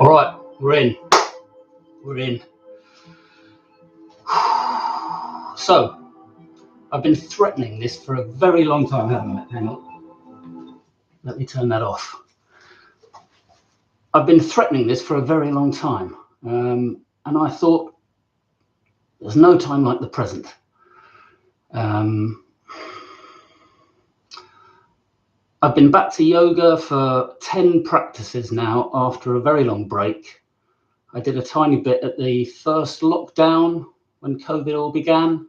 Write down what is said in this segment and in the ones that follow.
All right, we're in. So, I've been threatening this for a very long time, haven't I? Hang on. Let me turn that off. I've been threatening this for a very long time. And I thought, there's no time like the present. I've been back to yoga for 10 practices now after a very long break. I did a tiny bit at the first lockdown when COVID all began.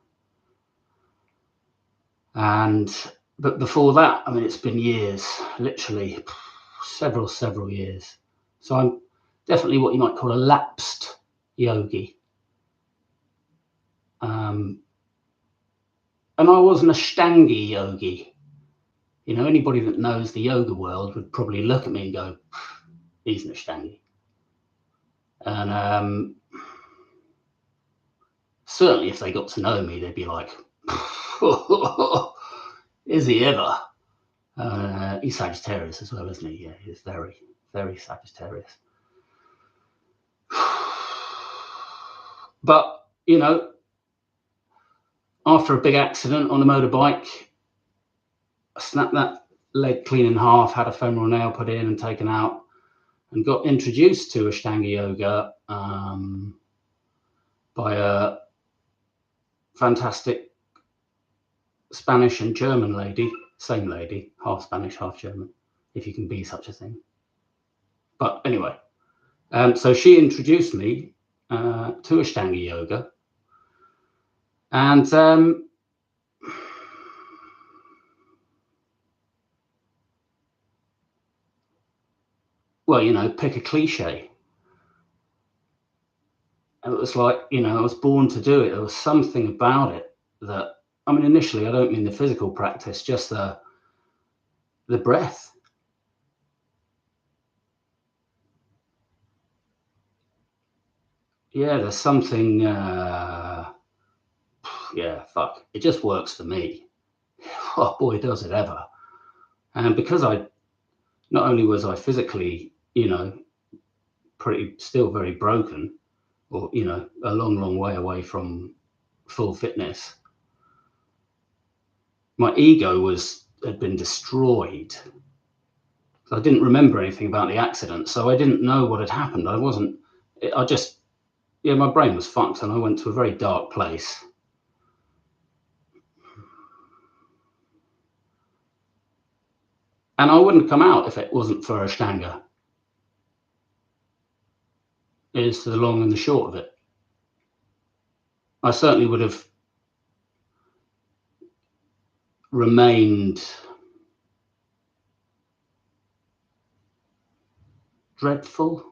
But before that, I mean, it's been years, literally several years. So I'm definitely what you might call a lapsed yogi. And I was an Ashtanga yogi. You know, anybody that knows the yoga world would probably look at me and go, he's an Ashtanga. And certainly if they got to know me, they'd be like, is he ever? He's Sagittarius as well, isn't he? Yeah, he's very, very Sagittarius. But, you know, after a big accident on a motorbike, I snapped that leg clean in half, had a femoral nail put in and taken out, and got introduced to Ashtanga yoga by a fantastic Spanish and German lady, same lady, half Spanish, half German, if you can be such a thing. But anyway, so she introduced me to Ashtanga yoga, and well, you know, pick a cliche. And it was like, you know, I was born to do it. There was something about it that, I mean, initially, I don't mean the physical practice, just the breath. Yeah, there's something, yeah, fuck, it just works for me. Oh boy, does it ever. And because not only was I physically, you know, still very broken, or, you know, a long way away from full fitness, my ego had been destroyed. I didn't remember anything about the accident, so I didn't know what had happened. My brain was fucked, and I went to a very dark place. And I wouldn't come out if it wasn't for Ashtanga. Is the long and the short of it. I certainly would have remained dreadful.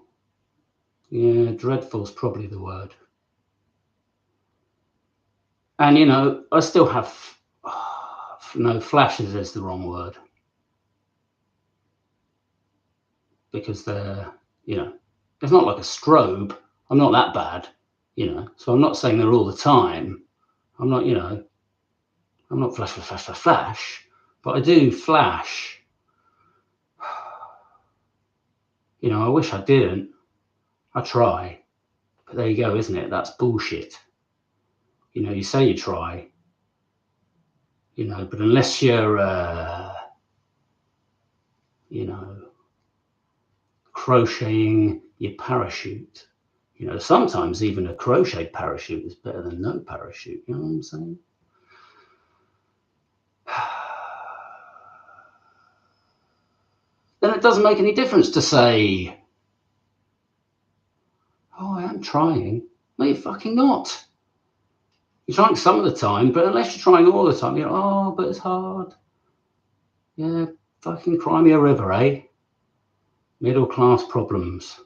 Yeah, dreadful's probably the word. And, you know, I still have, no, flashes is the wrong word. Because they're, you know, it's not like a strobe. I'm not that bad, you know. So I'm not saying they're all the time. I'm not, you know, I'm not flash. But I do flash. You know, I wish I didn't. I try. But there you go, isn't it? That's bullshit. You know, you say you try, you know, but unless you're, you know, crocheting your parachute, you know, sometimes even a crocheted parachute is better than no parachute. You know what I'm saying? Then it doesn't make any difference to say, oh, I am trying. No, you're fucking not. You're trying some of the time, but unless you're trying all the time, you're, oh, but it's hard. Yeah, fucking cry me a river, eh? Middle class problems.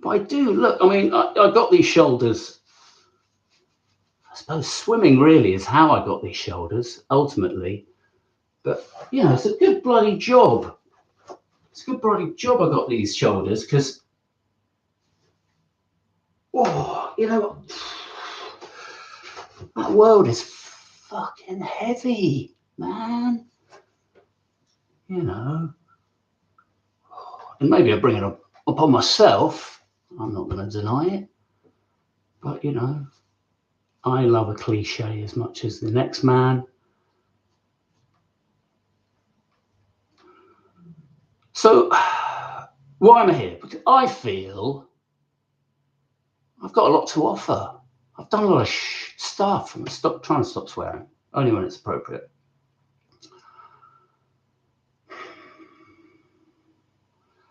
But I do, look, I mean, I got these shoulders. I suppose swimming really is how I got these shoulders, ultimately. But, you know, it's a good bloody job. It's a good bloody job I got these shoulders, because, oh, you know, that world is fucking heavy, man. you know, and maybe I bring it upon myself. I'm not going to deny it, but you know, I love a cliche as much as the next man. So why am I here? Because I feel I've got a lot to offer. I've done a lot of stuff. I'm trying to stop swearing, only when it's appropriate.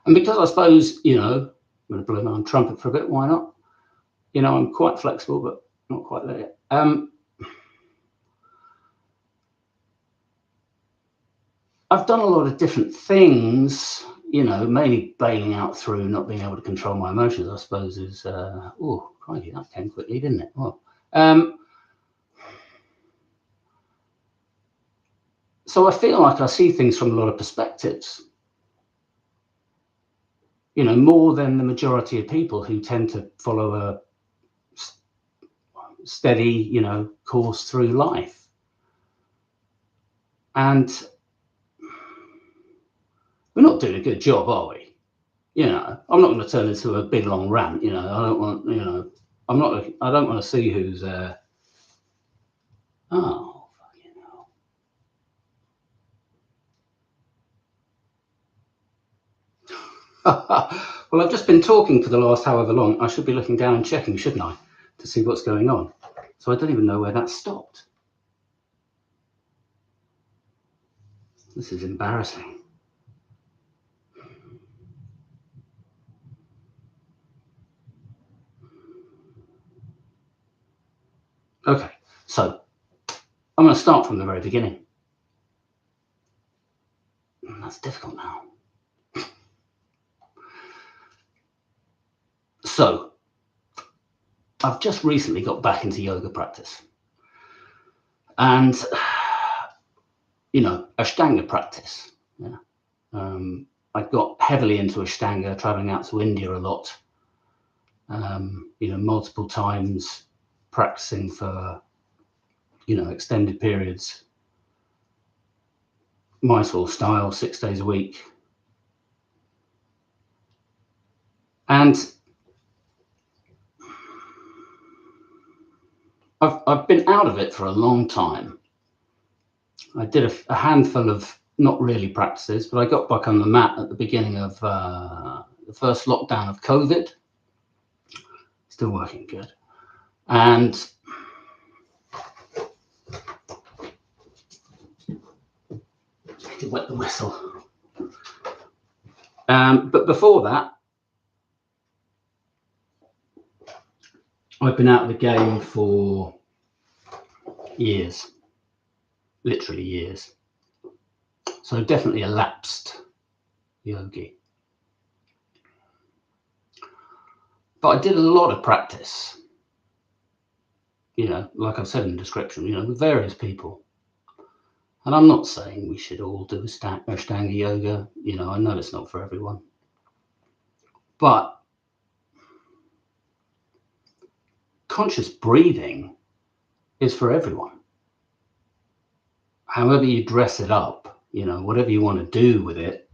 And because I suppose, you know, I'm going to blow my own trumpet for a bit, why not? You know, I'm quite flexible, but not quite there yet. I've done a lot of different things, you know, mainly bailing out through not being able to control my emotions, I suppose, is, oh, crikey, that came quickly, didn't it? Well, so I feel like I see things from a lot of perspectives, you know, more than the majority of people who tend to follow a steady, you know, course through life. And we're not doing a good job, are we? You know, I'm not going to turn into a big long rant. You know, I don't want. You know, I don't want to see who's. Oh, fucking hell. Well, I've just been talking for the last however long. I should be looking down and checking, shouldn't I, to see what's going on? So I don't even know where that stopped. This is embarrassing. Okay, so I'm going to start from the very beginning. That's difficult now. So I've just recently got back into yoga practice. And, you know, Ashtanga practice. Yeah. I got heavily into Ashtanga, traveling out to India a lot, you know, multiple times, practicing for, you know, extended periods, Mysore style, 6 days a week. And I've been out of it for a long time. I did a handful of not really practices, but I got back on the mat at the beginning of the first lockdown of COVID. Still working good. And to wet the whistle. But before that, I've been out of the game for years, literally years. So definitely a lapsed yogi. But I did a lot of practice, you know, like I've said in the description, you know, with various people. And I'm not saying we should all do Ashtanga yoga. You know, I know it's not for everyone. But conscious breathing is for everyone. However you dress it up, you know, whatever you want to do with it,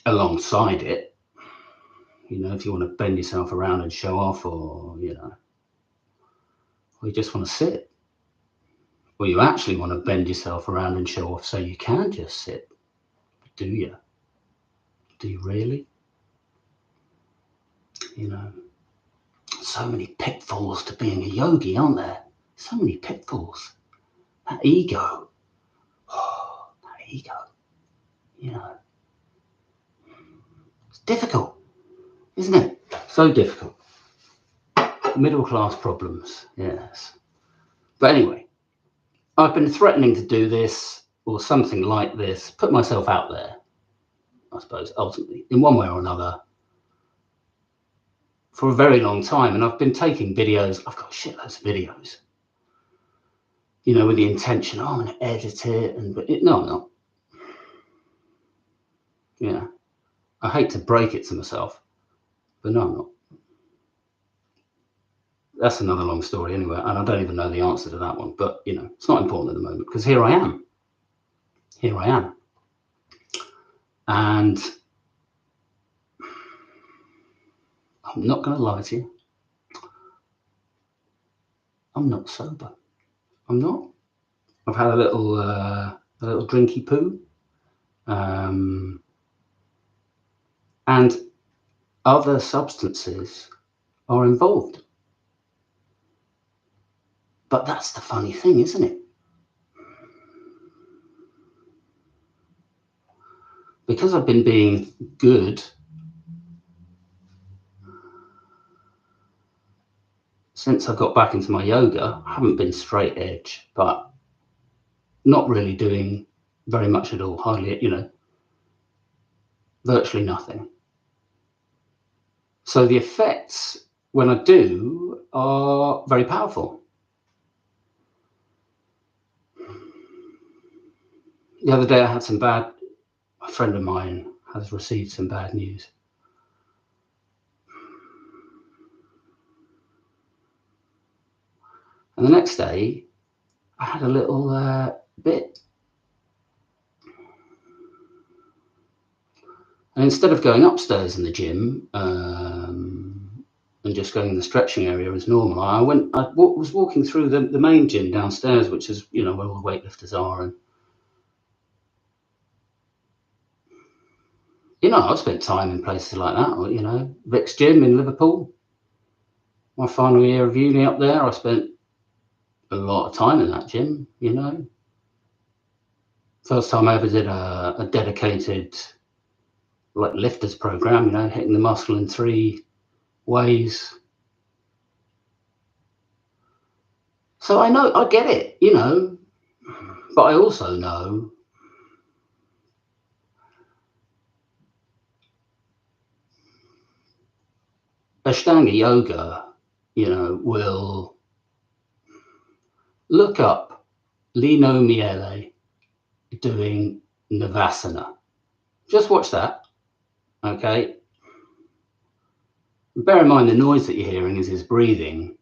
alongside it, you know, if you want to bend yourself around and show off, or, you know, or you just want to sit, or you actually want to bend yourself around and show off so you can just sit. Do you? Do you really? You know, so many pitfalls to being a yogi, aren't there? So many pitfalls. That ego. Oh, that ego. You know, it's difficult, isn't it? So difficult. Middle class problems, yes. But anyway, I've been threatening to do this or something like this, put myself out there, I suppose, ultimately, in one way or another, for a very long time. And I've been taking videos. I've got shitloads of videos, you know, with the intention, oh, I'm going to edit it. No, I'm not. Yeah. I hate to break it to myself, but no, I'm not. That's another long story anyway, and I don't even know the answer to that one. But, you know, it's not important at the moment because here I am. here I am. And I'm not going to lie to you. I'm not sober. I'm not. I've had a little drinky poo. And other substances are involved. But that's the funny thing, isn't it? Because I've been being good since I got back into my yoga, I haven't been straight edge, but not really doing very much at all, hardly, virtually nothing. So the effects when I do are very powerful. The other day I had a friend of mine has received some bad news. And the next day I had a little bit. And instead of going upstairs in the gym and just going in the stretching area as normal, I was walking through the main gym downstairs, which is, where all the weightlifters are. And, I've spent time in places like that, Vic's Gym in Liverpool. My final year of uni up there, I spent a lot of time in that gym, First time I ever did a dedicated lifters program, hitting the muscle in 3 ways. So I get it, but I also know Ashtanga yoga, will look up Lino Miele doing Navasana. Just watch that, okay? Bear in mind the noise that you're hearing is his breathing,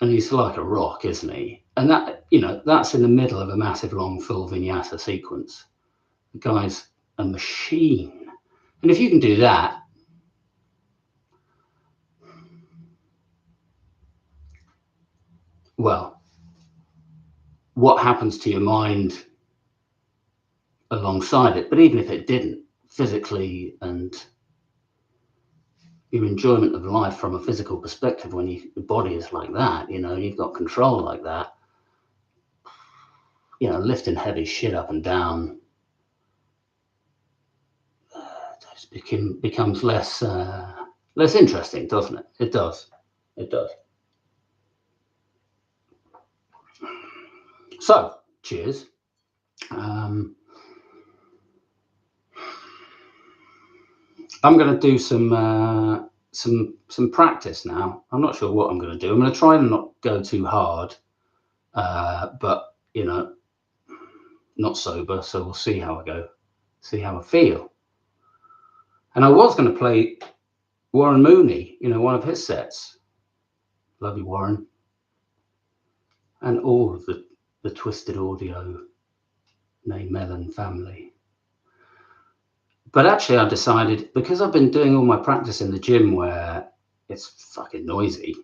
and he's like a rock, isn't he? And that, that's in the middle of a massive long full vinyasa sequence. The guy's a machine. And if you can do that, well, what happens to your mind alongside it? But even if it didn't, physically and your enjoyment of life from a physical perspective, when your body is like that, you've got control like that, lifting heavy shit up and down becomes less interesting, doesn't it? It does. So, cheers. I'm going to do some practice now. I'm not sure what I'm going to do. I'm going to try and not go too hard, but not sober. So we'll see how I go, see how I feel. And I was going to play Warren Mooney, one of his sets. Love you, Warren, and all of the Twisted Audio Name Mellon family. But actually, I decided, because I've been doing all my practice in the gym where it's fucking noisy,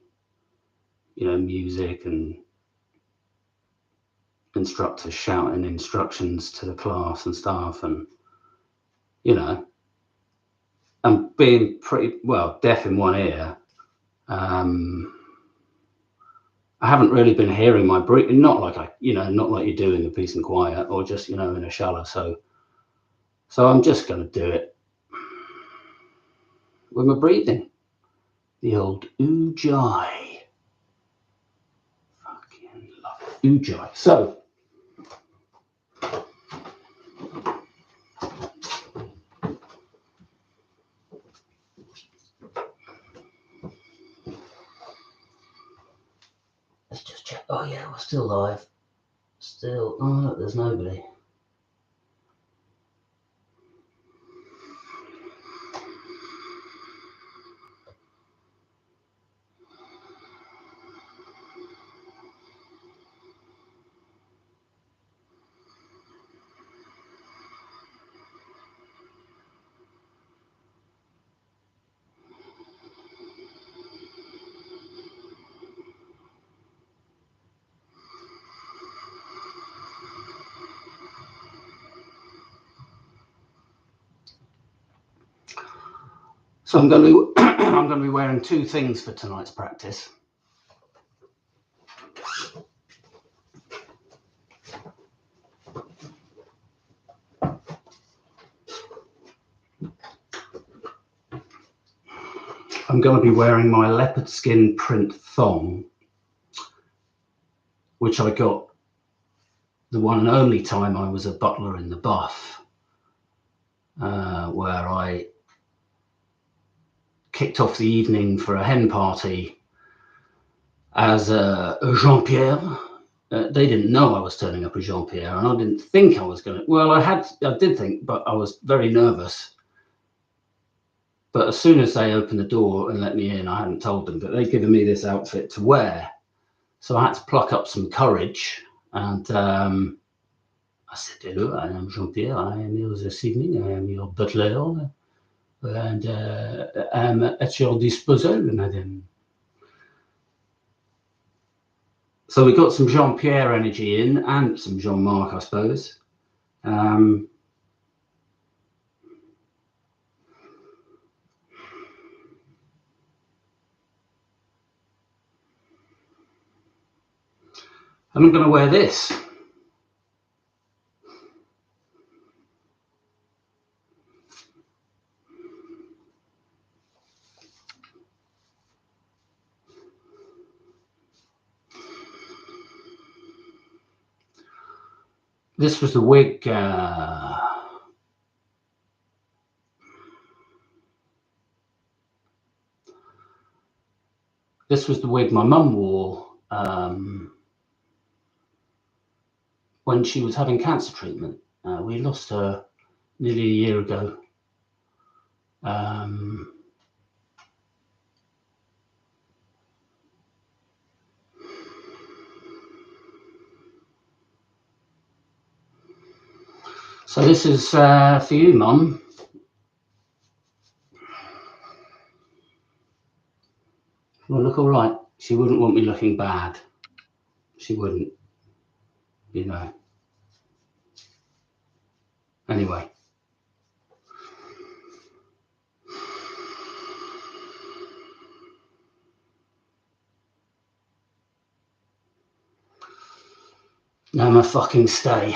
music and instructors shouting instructions to the class and stuff, and I'm being pretty deaf in one ear. I haven't really been hearing my breathing, not like you do in the peace and quiet, or just in a shallow. So I'm just going to do it with my breathing, the old ujjayi. Fucking love it. Ujjayi. So let's just check. Oh yeah, we're still live. Still. Oh look, there's nobody. So I'm going to I'm going to be wearing two things for tonight's practice. I'm going to be wearing my leopard skin print thong, which I got the one and only time I was a butler in the Buff, where I kicked off the evening for a hen party as Jean-Pierre. They didn't know I was turning up as Jean-Pierre, and I didn't think I was going to. Well, I did think, but I was very nervous. But as soon as they opened the door and let me in, I hadn't told them, but they'd given me this outfit to wear. So I had to pluck up some courage. And I said, hello, I am Jean-Pierre. I am here this evening. I am your butler. And I'm at your disposal, madam. So we got some Jean-Pierre energy in and some Jean-Marc, I suppose. And I'm going to wear this. This was the wig. This was the wig my mum wore when she was having cancer treatment. We lost her nearly a year ago. So this is for you, Mum. Well, look all right. She wouldn't want me looking bad. She wouldn't, you know. Anyway. Now my fucking stay.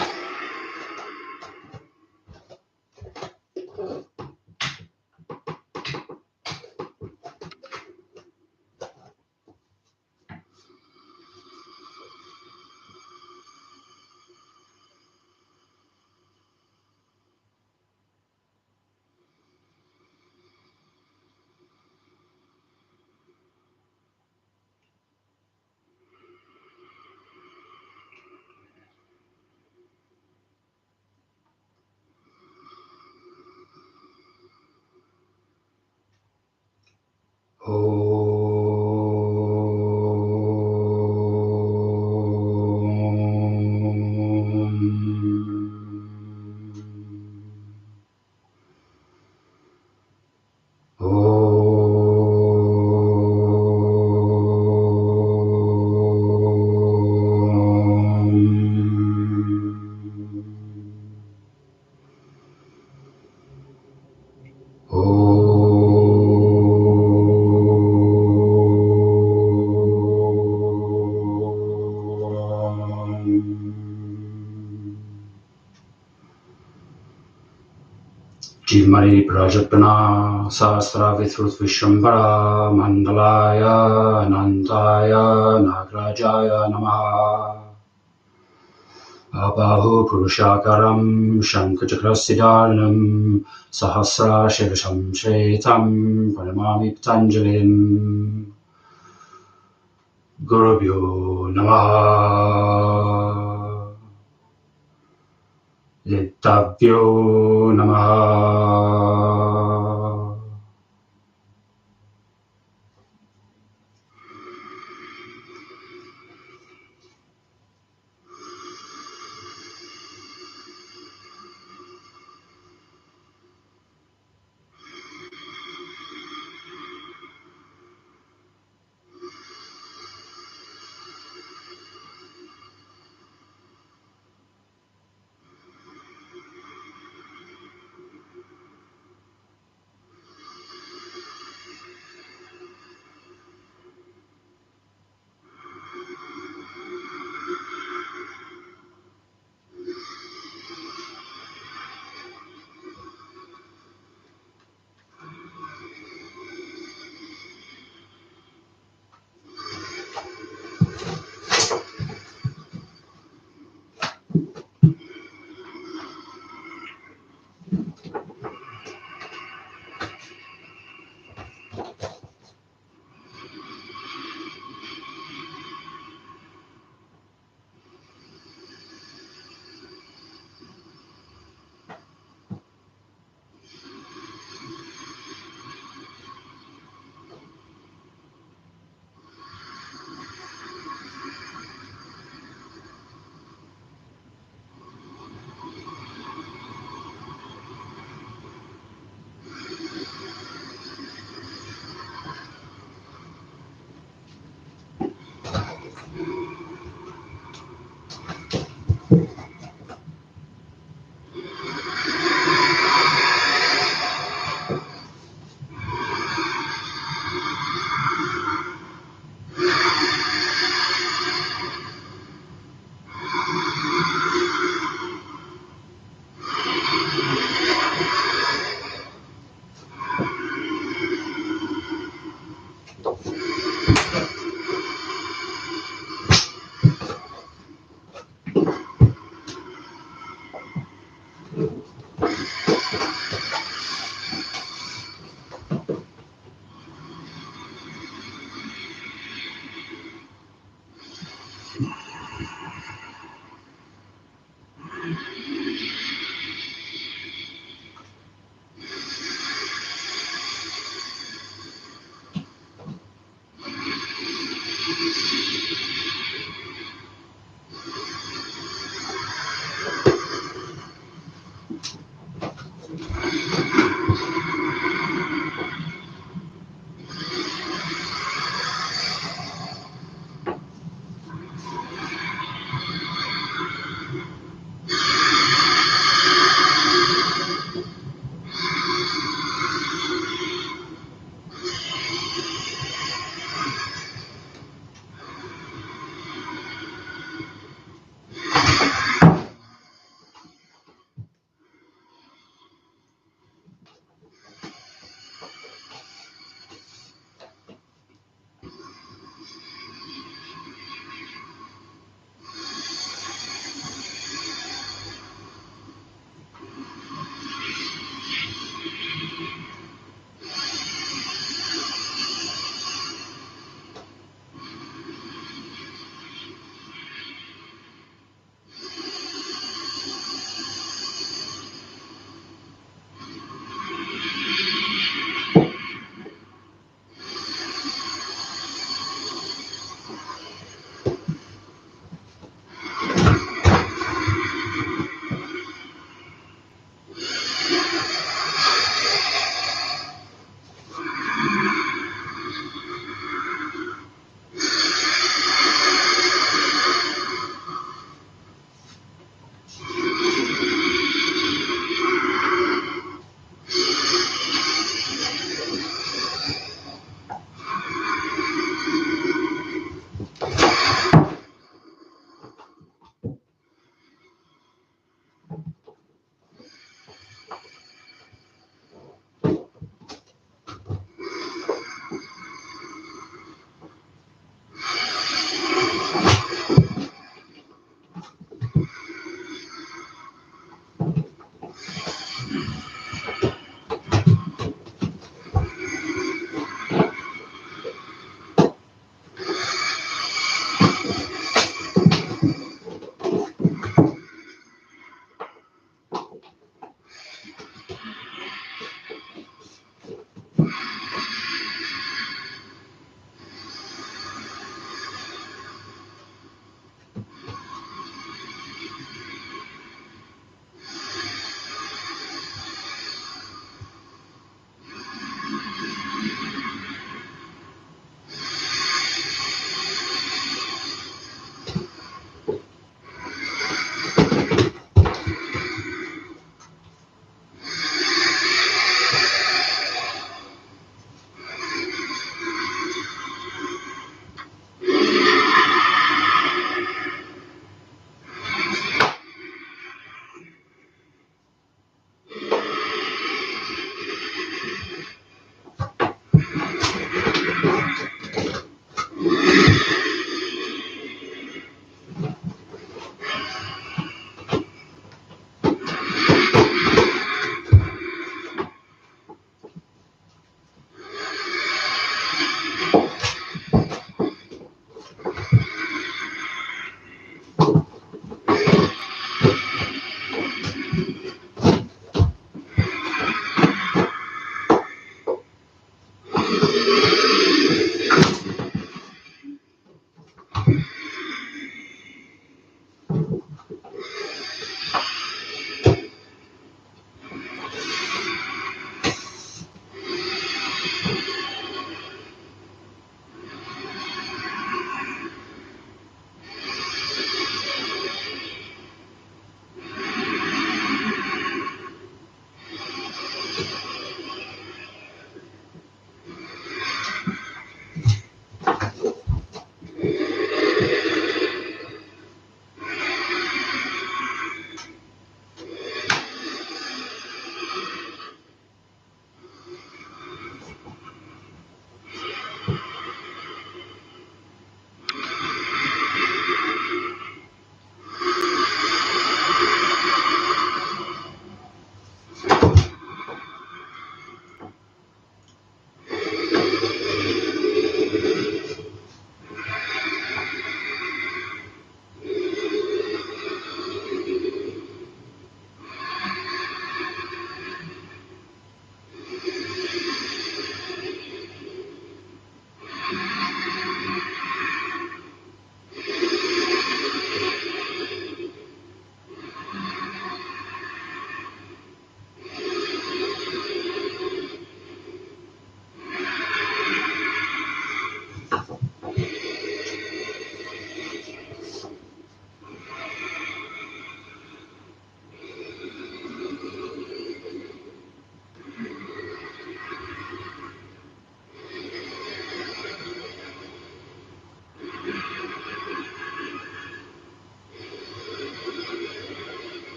Jimari Prajapana Sastra Vithrut Vishambara Mandalaya Anantaya Nagrajaya Namaha Abahu Purushakaram Shankachakrasidarnam Sahasra Shirasham Shretam Paramami Patanjalim Gurubhyo Namaha Dittabhyo Namaha.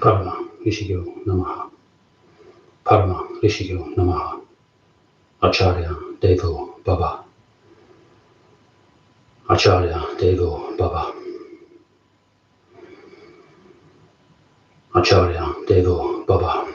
Parma Rishigyo Namaha. Parma Rishigyo Namaha. Acharya Devo Baba. Acharya Devo Baba. Acharya Devo Baba.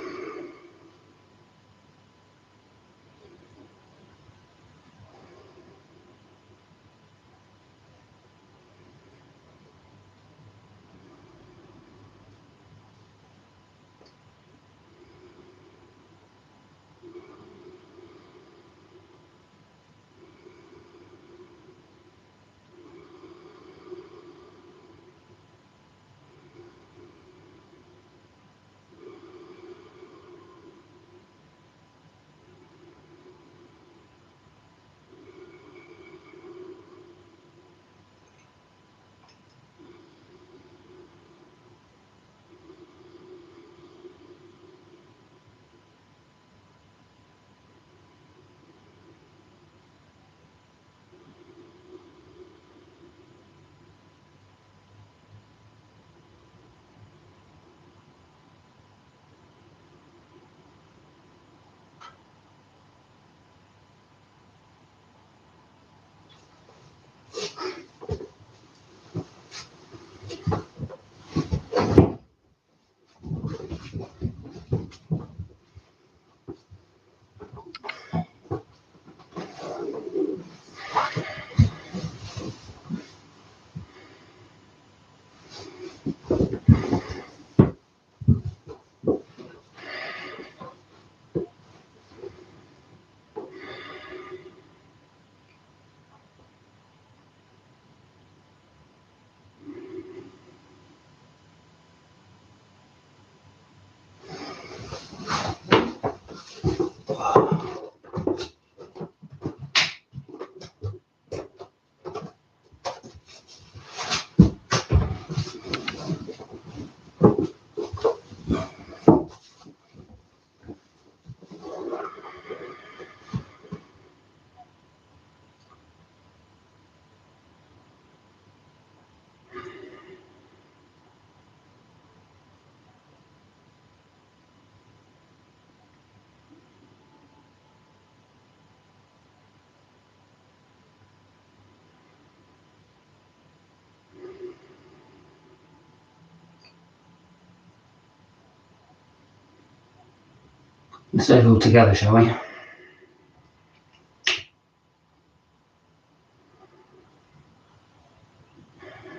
Let's say it all together, shall we?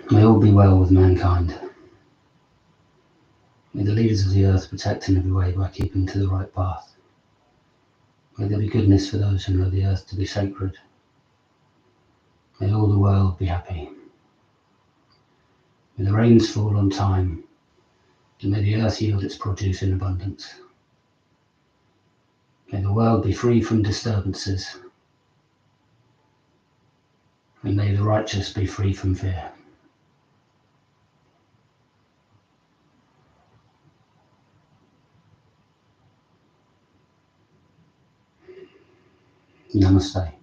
May all be well with mankind. May the leaders of the earth protect in every way by keeping to the right path. May there be goodness for those who know the earth to be sacred. May all the world be happy. May the rains fall on time, and may the earth yield its produce in abundance. May the world be free from disturbances. and may the righteous be free from fear. Namaste.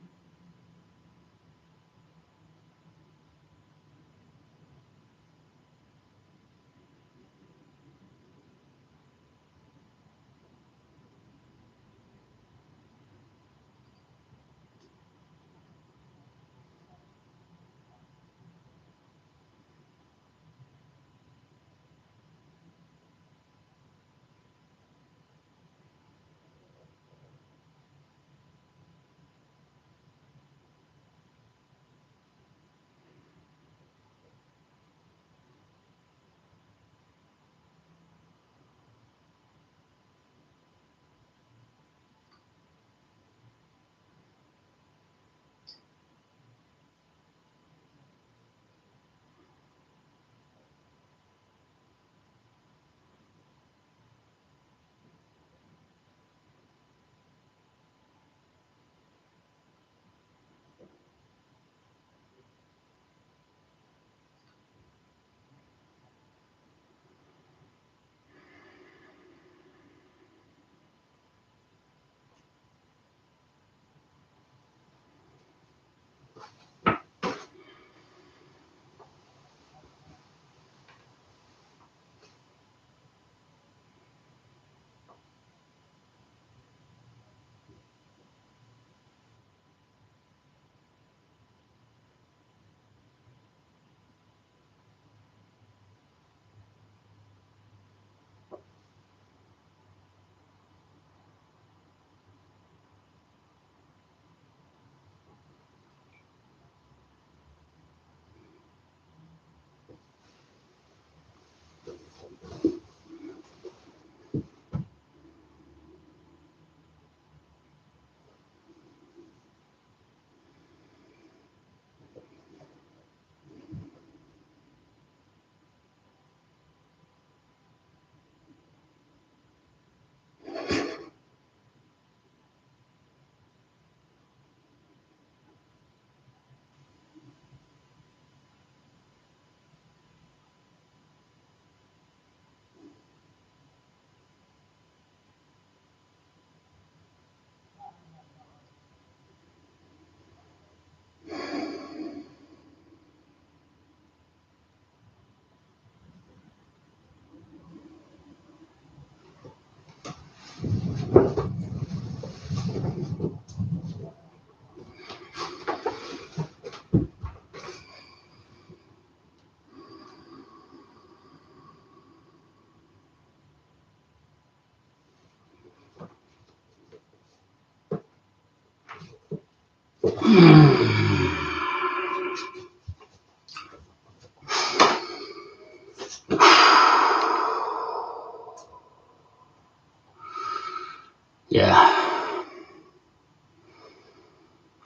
Yeah.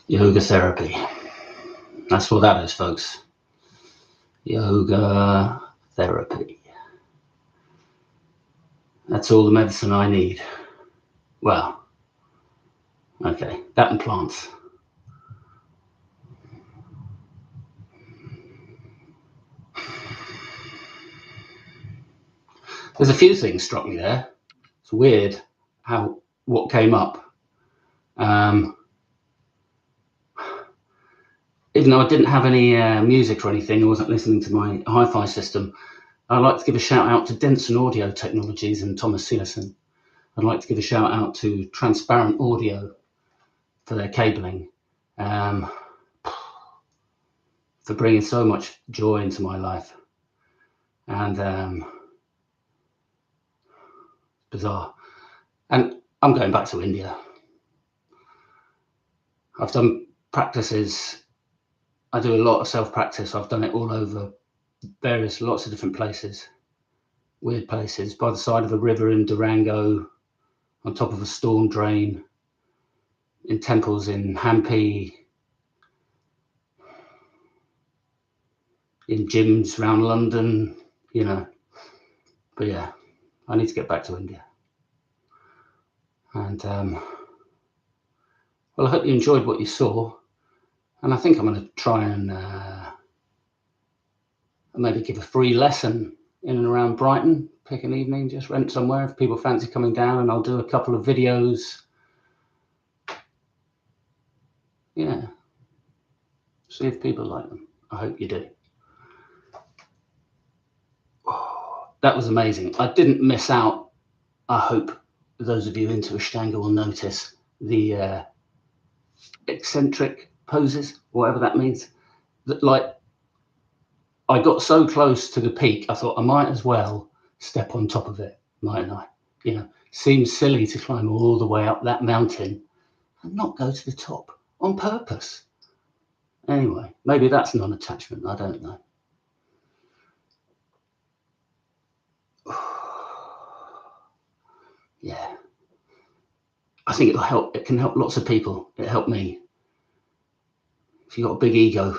Yoga therapy. That's what that is, folks. Yoga therapy. That's all the medicine I need. Well, okay, that and plants. There's a few things struck me there. It's weird what came up. Even though I didn't have any music or anything, I wasn't listening to my hi-fi system, I'd like to give a shout out to Denson Audio Technologies and Thomas Searson. I'd like to give a shout out to Transparent Audio for their cabling, for bringing so much joy into my life. And bizarre. And I'm going back to India. I've done practices. I do a lot of self-practice. I've done it all over lots of different places, weird places, by the side of a river in Durango, on top of a storm drain, in temples in Hampi, in gyms around London, But yeah, I need to get back to India. And well, I hope you enjoyed what you saw. And I think I'm going to try and maybe give a free lesson in and around Brighton. Pick an evening, just rent somewhere if people fancy coming down, and I'll do a couple of videos. Yeah. See if people like them. I hope you do. Oh, that was amazing. I didn't miss out. I hope those of you into Ashtanga will notice the eccentric poses, whatever that means. That, like, I got so close to the peak, I thought I might as well step on top of it, mightn't I? You know, seems silly to climb all the way up that mountain and not go to the top on purpose. Anyway, maybe that's non-attachment. I don't know. Yeah. I think it'll help. It can help lots of people. It helped me. If you've got a big ego,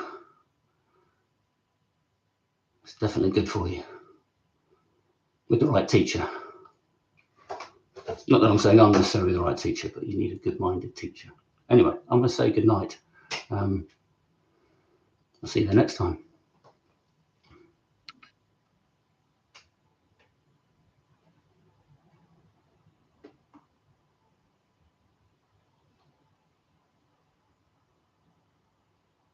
it's definitely good for you. With the right teacher. Not that I'm saying I'm necessarily the right teacher, but you need a good-minded teacher. Anyway, I'm going to say good night. I'll see you there next time.